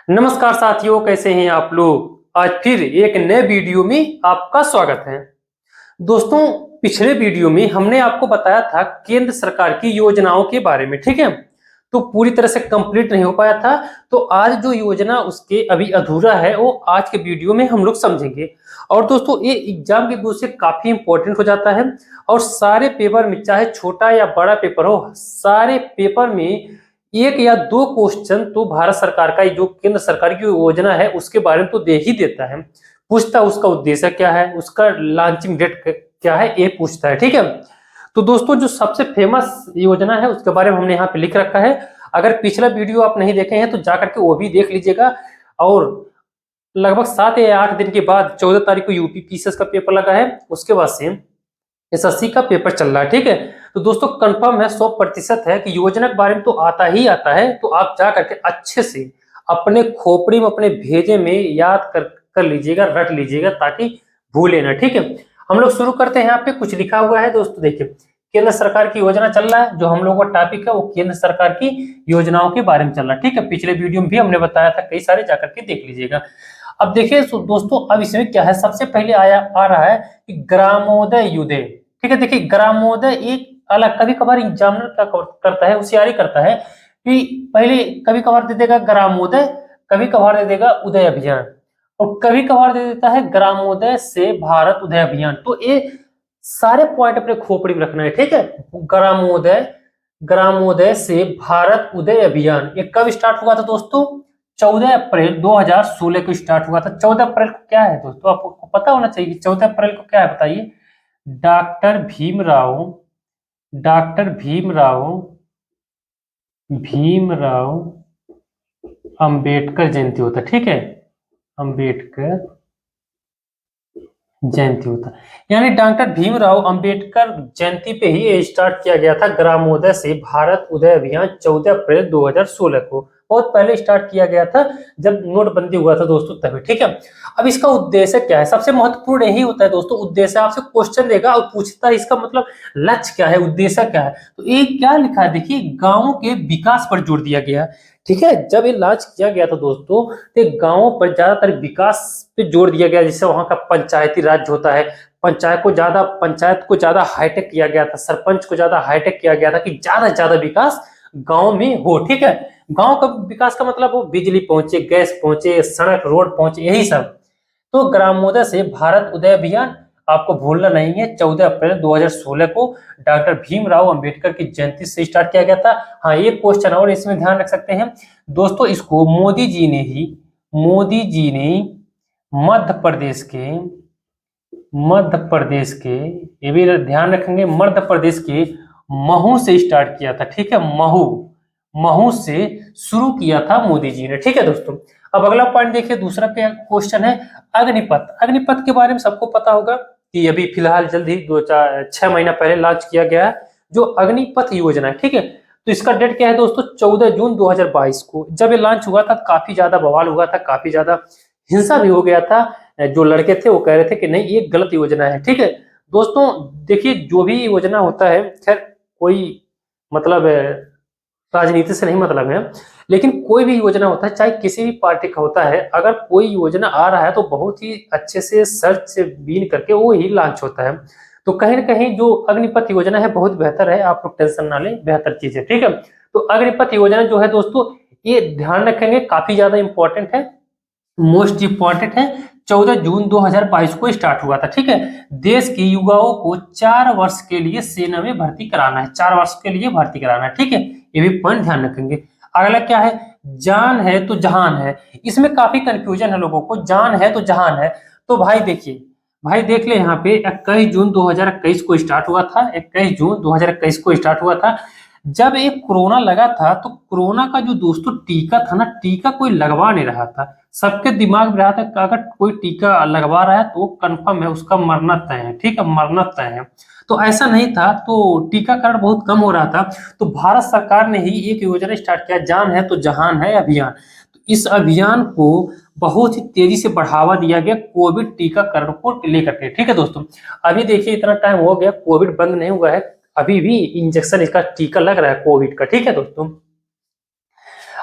नमस्कार साथियों, कैसे हैं आप लोग। आज फिर एक नए वीडियो में आपका स्वागत है। दोस्तों, पिछले वीडियो में हमने आपको बताया था केंद्र सरकार की योजनाओं के बारे में, ठीक है। तो पूरी तरह से कंप्लीट नहीं हो पाया था, तो आज जो योजना उसके अभी अधूरा है वो आज के वीडियो में हम लोग समझेंगे। और दोस्तों, ये एग्जाम के दृष्टि से काफी इंपॉर्टेंट हो जाता है और सारे पेपर में, चाहे छोटा या बड़ा पेपर हो, सारे पेपर में एक या दो क्वेश्चन तो भारत सरकार का जो केंद्र सरकार की योजना है उसके बारे में तो दे ही देता है। पूछता है उसका उद्देश्य क्या है, उसका लॉन्चिंग डेट क्या है, ये पूछता है, ठीक है। तो दोस्तों, जो सबसे फेमस योजना है उसके बारे में हमने यहाँ पे लिख रखा है। अगर पिछला वीडियो आप नहीं देखे हैं तो जाकर के वो भी देख लीजिएगा। और लगभग 7 या 8 दिन के बाद 14 तारीख को यूपी पीसीएस का पेपर लगा है, उसके बाद से एसएससी का पेपर चल रहा है, ठीक है। तो दोस्तों, कंफर्म है, 100% है कि योजना के बारे में तो आता ही आता है। तो आप जा करके अच्छे से अपने खोपड़ी में, अपने भेजे में याद कर लीजिएगा, रट लीजिएगा, ताकि भूले ना, ठीक है। हम लोग शुरू करते हैं। यहाँ पे कुछ लिखा हुआ है दोस्तों, देखिए, केंद्र सरकार की योजना चल रहा है। जो हम लोगों का टॉपिक है वो केंद्र सरकार की योजनाओं के बारे में चल रहा है, ठीक है। पिछले वीडियो में भी हमने बताया था, कई सारे जाकर के देख लीजिएगा। अब देखिए दोस्तों, अब इसमें क्या है, सबसे पहले आ रहा है कि ग्रामोदय युदय, ठीक है। देखिए, ग्रामोदय एक अलग, कभी कभार एग्जामिनर क्या करता है, होशियारी करता है कि पहले कभी कभार दे देगा ग्रामोदय, कभी कभार दे देगा उदय अभियान, और कभी कभार दे देता है ग्रामोदय से भारत उदय अभियान। तो ये सारे पॉइंट अपने खोपड़ी में रखना है, ठीक है। ग्रामोदय, ग्रामोदय से भारत उदय अभियान ये कब स्टार्ट हुआ था दोस्तों? 14 अप्रैल 2016 को स्टार्ट हुआ था। 14 अप्रैल को क्या है दोस्तों, आपको पता होना चाहिए। 14 अप्रैल को क्या है बताइए? डॉक्टर भीमराव, डॉक्टर भीमराव अंबेडकर जयंती होता, ठीक है। अंबेडकर जयंती होता, यानी डॉक्टर भीमराव अंबेडकर जयंती पे ही ये स्टार्ट किया गया था ग्रामोदय से भारत उदय अभियान। 14 अप्रैल 2016 को बहुत पहले स्टार्ट किया गया था, जब नोटबंदी हुआ था दोस्तों, तभी, ठीक है। अब इसका उद्देश्य क्या है? सबसे महत्वपूर्ण यही होता है दोस्तों, उद्देश्य। आपसे क्वेश्चन देगा और पूछता है इसका मतलब लक्ष्य क्या है, उद्देश्य क्या है। तो ये क्या लिखा है, देखिए, गांवों के विकास पर जोर दिया गया, ठीक है। जब ये लॉन्च किया गया था दोस्तों, तो गांवों पर ज्यादातर विकास पे जोर दिया गया। जैसे वहां का पंचायती राज होता है, पंचायत को ज्यादा हाईटेक किया गया था, सरपंच को ज्यादा हाईटेक किया गया था कि ज्यादा से ज्यादा विकास गांव में हो, ठीक है। गांव का विकास का मतलब वो बिजली पहुंचे, गैस पहुंचे, सड़क रोड पहुंचे, यही सब। तो ग्रामोदय से भारत उदय अभियान आपको भूलना नहीं है। 14 अप्रैल 2016 को डॉक्टर भीमराव अंबेडकर की जयंती से स्टार्ट किया गया था। हाँ, ये क्वेश्चन और इसमें ध्यान रख सकते हैं दोस्तों, इसको मोदी जी ने मध्य प्रदेश के, ये भी ध्यान रखेंगे, मध्य प्रदेश के महू से स्टार्ट किया था, ठीक है। महू से शुरू किया था मोदी जी ने, ठीक है दोस्तों। अब अगला पॉइंट देखिए, दूसरा क्वेश्चन है अग्निपथ। अग्निपथ के बारे में सबको पता होगा कि अभी फिलहाल जल्द ही 2-4-6 महीना पहले लॉन्च किया गया है जो अग्निपथ योजना है, ठीक है। तो इसका डेट क्या है दोस्तों? 14 जून 2022 को। जब ये लॉन्च हुआ था काफी ज्यादा बवाल हुआ था, काफी ज्यादा हिंसा भी हो गया था। जो लड़के थे वो कह रहे थे कि नहीं, ये गलत योजना है, ठीक है दोस्तों। देखिए, जो भी योजना होता है, खैर कोई मतलब राजनीति से नहीं मतलब है, लेकिन कोई भी योजना होता है, चाहे किसी भी पार्टी का होता है, अगर कोई योजना आ रहा है तो बहुत ही अच्छे से सर्च से बीन करके वो ही लॉन्च होता है। तो कहीं ना कहीं जो अग्निपथ योजना है बहुत बेहतर है, आप लोग टेंशन ना लें, बेहतर चीज है, ठीक है। तो अग्निपथ योजना जो है दोस्तों, ये ध्यान रखेंगे, काफी ज्यादा इंपॉर्टेंट है, मोस्ट इंपॉर्टेंट है। 14 जून 2022 को स्टार्ट हुआ था, ठीक है। देश के युवाओं को 4 वर्ष के लिए सेना में भर्ती कराना है, 4 वर्ष के लिए भर्ती कराना है, ठीक है। ये भी पॉइंट ध्यान रखेंगे। अगला क्या है? जान है तो जहान है। इसमें काफी कंफ्यूजन है लोगों को, जान है तो जहान है। तो भाई देखिए, भाई देख ले, यहाँ पे 21 जून 2021 को स्टार्ट हुआ था, 21 जून 2021 को स्टार्ट हुआ था। जब एक कोरोना लगा था तो कोरोना का जो दोस्तों टीका था ना, टीका कोई लगवा नहीं रहा था। सबके दिमाग में रहा था कि अगर कोई टीका लगवा रहा है तो कंफर्म है उसका मरना तय है, ठीक है, मरना तय है। तो ऐसा नहीं था, तो टीकाकरण बहुत कम हो रहा था। तो भारत सरकार ने ही एक योजना स्टार्ट किया, जान है तो जहान है अभियान। तो इस अभियान को बहुत ही तेजी से बढ़ावा दिया गया कोविड टीकाकरण को लेकर के, ठीक है दोस्तों। अभी देखिए, इतना टाइम हो गया, कोविड बंद नहीं हुआ है, अभी भी इंजेक्शन, इसका टीका लग रहा है कोविड का, ठीक है दोस्तों।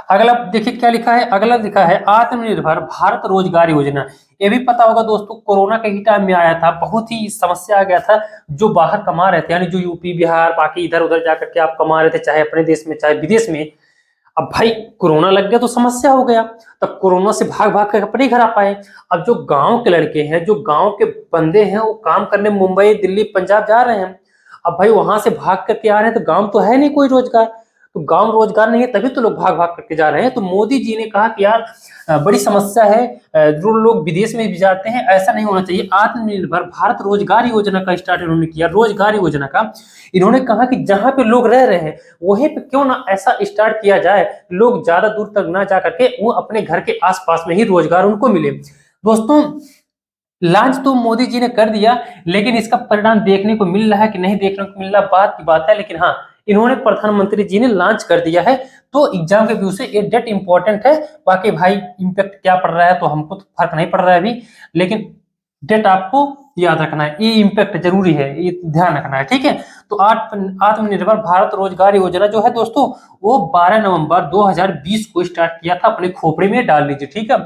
अगला देखिए क्या लिखा है, अगला लिखा है आत्मनिर्भर भारत रोजगार योजना। ये भी पता होगा दोस्तों, कोरोना के ही टाइम में आया था, बहुत ही समस्या आ गया था। जो बाहर कमा रहे थे, यानी जो यूपी बिहार बाकी इधर उधर जाकर के आप कमा रहे थे, चाहे अपने देश में चाहे विदेश में, अब भाई कोरोना लग गया तो समस्या हो गया। तब कोरोना से भाग भाग कर अपने घर आ पाए। अब जो गांव के लड़के हैं, जो गांव के बंदे हैं, वो काम करने मुंबई दिल्ली पंजाब जा रहे हैं। अब भाई वहां से भाग करके आ रहे हैं तो गांव तो है नहीं कोई रोजगार, तो गांव रोजगार नहीं है, तभी तो लोग भाग भाग करके जा रहे हैं। तो मोदी जी ने कहा कि यार बड़ी समस्या है, जो लोग विदेश में भी जाते हैं, ऐसा नहीं होना चाहिए। आत्मनिर्भर भारत रोजगार योजना का स्टार्ट इन्होंने किया, रोजगार योजना का। इन्होंने कहा कि जहां पे लोग रह रहे हैं वहीं पे क्यों ना ऐसा स्टार्ट किया जाए, लोग ज्यादा दूर तक ना जा करके वो अपने घर के आसपास में ही रोजगार उनको मिले। दोस्तों लॉन्च तो मोदी जी ने कर दिया, लेकिन इसका परिणाम देखने को मिल रहा है कि नहीं देखने को मिल रहा, बात की बात है। लेकिन हाँ, इन्होंने प्रधानमंत्री जी ने लॉन्च कर दिया है, तो एग्जाम के व्यू से ये डेट इंपॉर्टेंट है। बाकी भाई इम्पैक्ट क्या पड़ रहा है तो हमको तो फर्क नहीं पड़ रहा है अभी, लेकिन डेट आपको याद रखना है, ये इम्पैक्ट जरूरी है, ये ध्यान रखना है, ठीक है। तो आत्मनिर्भर भारत रोजगार योजना जो है दोस्तों, वो 12 नवंबर 2020 को स्टार्ट किया था, अपने खोपड़े में डाल लीजिए, ठीक है।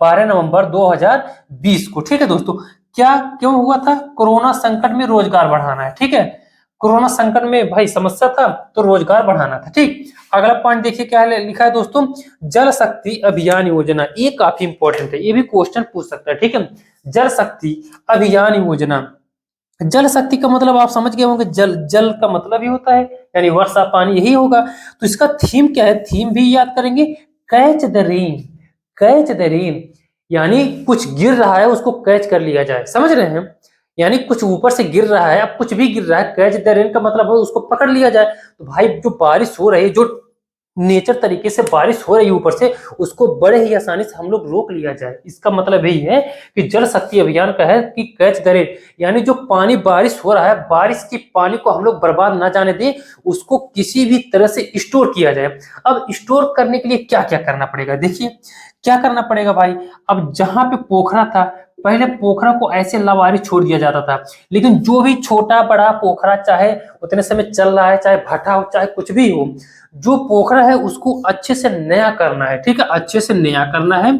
12 नवंबर 2020 को, ठीक है दोस्तों। क्या क्यों हुआ था? कोरोना संकट में रोजगार बढ़ाना है, ठीक है। कोरोना संकट में भाई समस्या था तो रोजगार बढ़ाना था, ठीक। अगला पॉइंट देखिए क्या लिखा है दोस्तों, जल शक्ति अभियान योजना। ये काफी इंपॉर्टेंट है, ये भी क्वेश्चन पूछ सकता है, ठीक है। जल शक्ति अभियान योजना। जल शक्ति का मतलब आप समझ गए होंगे, जल, जल का मतलब ही होता है यानी वर्षा पानी, यही होगा। तो इसका थीम क्या है, थीम भी याद करेंगे, catch the rain. Catch the rain यानी कुछ गिर रहा है उसको कैच कर लिया जाए, समझ रहे हैं। यानी कुछ ऊपर से गिर रहा है, अब कुछ भी गिर रहा है, कैच द रेन का मतलब है उसको पकड़ लिया जाए। तो भाई जो बारिश हो रही है, जो नेचर तरीके से बारिश हो रही है ऊपर से, उसको बड़े ही आसानी से हम लोग रोक लिया जाए। इसका मतलब यही है कि जल शक्ति अभियान का है कि कैच द रेन, यानी जो पानी बारिश हो रहा है, बारिश के पानी को हम लोग बर्बाद ना जाने दें, उसको किसी भी तरह से स्टोर किया जाए। अब स्टोर करने के लिए क्या क्या करना पड़ेगा, देखिए क्या करना पड़ेगा भाई। अब जहां पे पोखरा था, पहले पोखरा को ऐसे लवारी छोड़ दिया जाता था, लेकिन जो भी छोटा बड़ा पोखरा, चाहे उतने समय चल रहा है, चाहे भट्टा हो, चाहे कुछ भी हो, जो पोखरा है उसको अच्छे से नया करना है, ठीक है, अच्छे से नया करना है।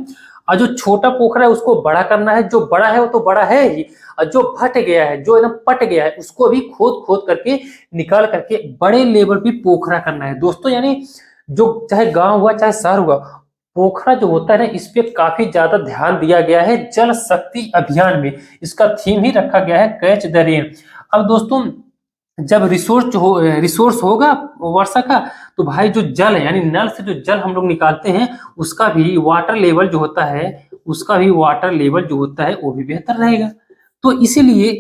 और जो छोटा पोखरा है उसको बड़ा करना है, जो बड़ा है वो तो बड़ा है ही, और जो फट गया है, जो एकदम पट गया है, उसको भी खोद खोद करके निकाल करके बड़े लेवल पे पोखरा करना है दोस्तों। यानी जो चाहे गांव हुआ चाहे शहर हुआ, पोखरा जो होता है ना, इस पे काफी ज्यादा ध्यान दिया गया है जल शक्ति अभियान में। इसका थीम ही रखा गया है कैच द रेन। अब दोस्तों जब रिसोर्स होगा वर्षा का, तो भाई जो जल है, यानी नल से जो जल हम लोग निकालते हैं, उसका भी वाटर लेवल जो होता है, उसका भी वाटर लेवल जो होता है वो भी बेहतर रहेगा। तो इसीलिए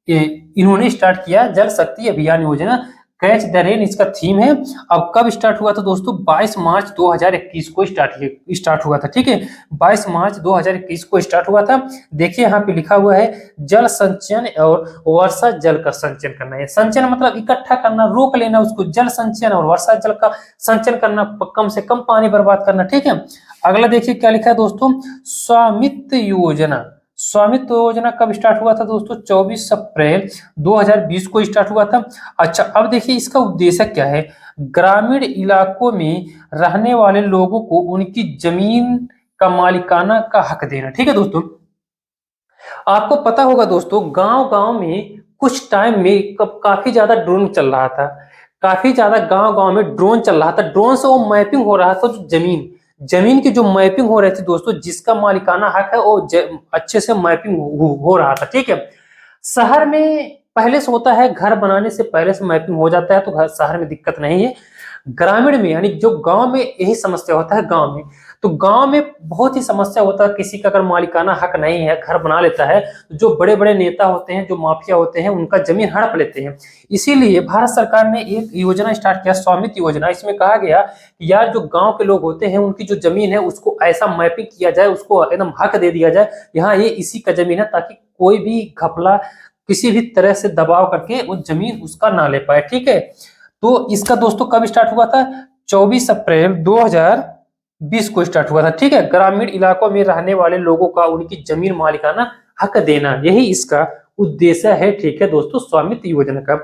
इन्होंने स्टार्ट किया जल शक्ति अभियान योजना, कैच द रेन इसका थीम है। अब कब स्टार्ट हुआ था दोस्तों? 22 मार्च 2021 को स्टार्ट हुआ था, ठीक है। 22 मार्च 2021 को स्टार्ट हुआ था। देखिए यहाँ पे लिखा हुआ है जल संचयन और वर्षा जल का संचयन करना है। संचयन मतलब इकट्ठा करना, रोक लेना उसको, जल संचयन और वर्षा जल का संचयन करना, कम से कम पानी बर्बाद करना, ठीक है। अगला देखिए क्या लिखा है दोस्तों, स्वामित्व योजना। स्वामित्व योजना कब स्टार्ट हुआ था दोस्तों? 24 अप्रैल 2020 को स्टार्ट हुआ था। अच्छा अब देखिए इसका उद्देश्य क्या है, ग्रामीण इलाकों में रहने वाले लोगों को उनकी जमीन का मालिकाना का हक देना, ठीक है दोस्तों। आपको पता होगा दोस्तों, गांव गांव में कुछ टाइम में काफी ज्यादा ड्रोन चल रहा था, काफी ज्यादा गांव गांव में ड्रोन चल रहा था। ड्रोन से वो मैपिंग हो रहा था, जो जमीन की जो मैपिंग हो रही थी दोस्तों, जिसका मालिकाना हक है वो अच्छे से मैपिंग हो रहा था, ठीक है। शहर में पहले से होता है, घर बनाने से पहले से मैपिंग हो जाता है, तो शहर में दिक्कत नहीं है। ग्रामीण में यानी जो गांव में यही समस्या होता है, गांव में तो गांव में बहुत ही समस्या होता है। किसी का अगर मालिकाना हक नहीं है, घर बना लेता है, तो जो बड़े बड़े नेता होते हैं, जो माफिया होते हैं, उनका जमीन हड़प लेते हैं। इसीलिए भारत सरकार ने एक योजना स्टार्ट किया, स्वामित्व योजना। इसमें कहा गया कि यार जो गांव के लोग होते हैं, उनकी जो जमीन है उसको ऐसा मैपिंग किया जाए, उसको एकदम हक दे दिया जाए, यहाँ ये इसी का जमीन है, ताकि कोई भी घपला किसी भी तरह से दबाव करके वो जमीन उसका ना ले पाए, ठीक है। तो इसका दोस्तों कब स्टार्ट हुआ था? 24 अप्रैल 2020 को स्टार्ट हुआ था, ठीक है। ग्रामीण इलाकों में रहने वाले लोगों का उनकी जमीन मालिकाना हक देना, यही इसका उद्देश्य है, ठीक है दोस्तों, स्वामित्व योजना का।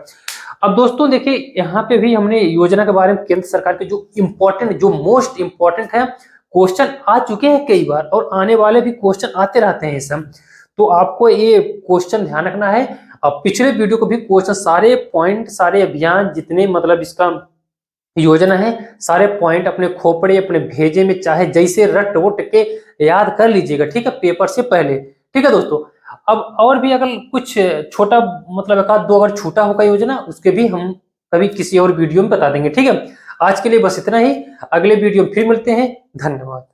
अब दोस्तों देखिए, यहाँ पे भी हमने योजना के बारे में केंद्र सरकार के जो इम्पोर्टेंट, जो मोस्ट इम्पोर्टेंट है, क्वेश्चन आ चुके हैं कई बार और आने वाले भी क्वेश्चन आते रहते हैं सब। तो आपको ये क्वेश्चन ध्यान रखना है। अब पिछले वीडियो को भी क्वेश्चन, सारे पॉइंट, सारे अभियान जितने मतलब इसका योजना है, सारे पॉइंट अपने खोपड़े, अपने भेजे में चाहे जैसे रट वट के याद कर लीजिएगा, ठीक है, पेपर से पहले। ठीक है दोस्तों। अब और भी अगर कुछ छोटा मतलब एक आध दो अगर छूटा होगा योजना, उसके भी हम कभी किसी और वीडियो में बता देंगे। ठीक है, आज के लिए बस इतना ही। अगले वीडियो में फिर मिलते हैं। धन्यवाद।